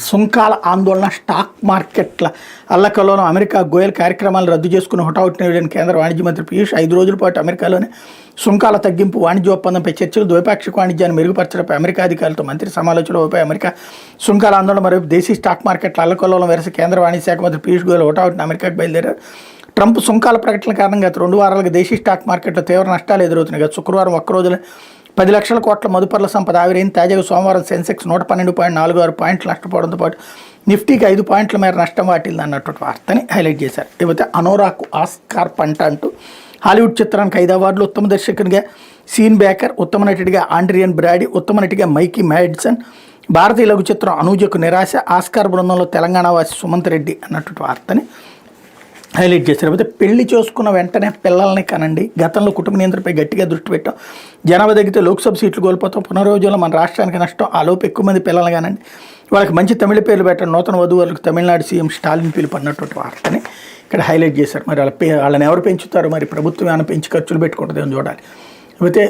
సుంకాల ఆందోళన, స్టాక్ మార్కెట్ల అల్లకల్లోలం, అమెరికా గోయల్ కార్యక్రమాలు రద్దు చేసుకుని హుటాహుటిన వెళ్ళిన కేంద్ర వాణిజ్య మంత్రి పీయూష్ 5 రోజుల పాటు అమెరికాలోనే సుంకాల తగ్గింపు, వాణిజ్య ఒప్పందంపై చర్చలు, ద్వైపాక్షిక వాణిజ్యాన్ని మెరుగుపరచడంపై అమెరికా అధికారులతో మంత్రి సమాలోచనలపై అమెరికా సుంకాల ఆందోళన మరియు దేశీ స్టాక్ మార్కెట్ల అల్లకల్లోలం వెరసి కేంద్ర వాణిజ్య శాఖ మంత్రి పీయూష్ గోయల్ హుటాహుటిన అమెరికాకు బయలుదేరారు. ట్రంప్ సుంకాల ప్రకటన కారణంగా గత 2 వారాలుగా దేశీ స్టాక్ మార్కెట్లో తీవ్ర నష్టాలు ఎదురవుతున్నాయి. గత శుక్రవారం ఒక్క రోజున 10 లక్షల కోట్ల మదుపర్ల సంపద ఆవిరైంది. తాజాగా సోమవారం సెన్సెక్స్ 112.46 పాయింట్లు నష్టపోవడంతో పాటు నిఫ్టీకి 5 పాయింట్ల మేర నష్టం వాటిల్ది అన్నటువంటి వార్తని హైలైట్ చేశారు. ఇకపోతే అనోరాకు ఆస్కార్ పంట అంటూ హాలీవుడ్ చిత్రానికి 5 అవార్డులు, ఉత్తమ దర్శకునిగా సీన్ బేకర్, ఉత్తమ నటుడిగా ఆండ్రియన్ బ్రాడీ, ఉత్తమ నటిగా మైకీ మ్యాడ్సన్, భారతీయ లఘు చిత్రం అనూజకు నిరాశ, ఆస్కార్ బృందంలో తెలంగాణ వాసి సుమంత్ రెడ్డి అన్నటువంటి వార్తని హైలైట్ చేశారు. అయితే పెళ్లి చేసుకున్న వెంటనే పిల్లల్ని కనండి. గతంలో కుటుంబ నియంత్రణపై గట్టిగా దృష్టి పెట్టాం. జనాభా తగ్గితే లోక్సభ సీట్లు కోల్పోతాం. పునర్విభజనలో మన రాష్ట్రానికి నష్టం. ఆ లోపు ఎక్కువ మంది పిల్లలు కానండి. వాళ్ళకి మంచి తమిళ పేర్లు పెట్టండి. నూతన వధువులకు తమిళనాడు సీఎం స్టాలిన్ పిలుపు అన్నటువంటి వార్తని ఇక్కడ హైలైట్ చేశారు. మరి వాళ్ళని ఎవరు పెంచుతారు? మరి ప్రభుత్వం ఏమైనా పెంచి ఖర్చులు పెట్టుకుంటుందేమో చూడాలి. అయితే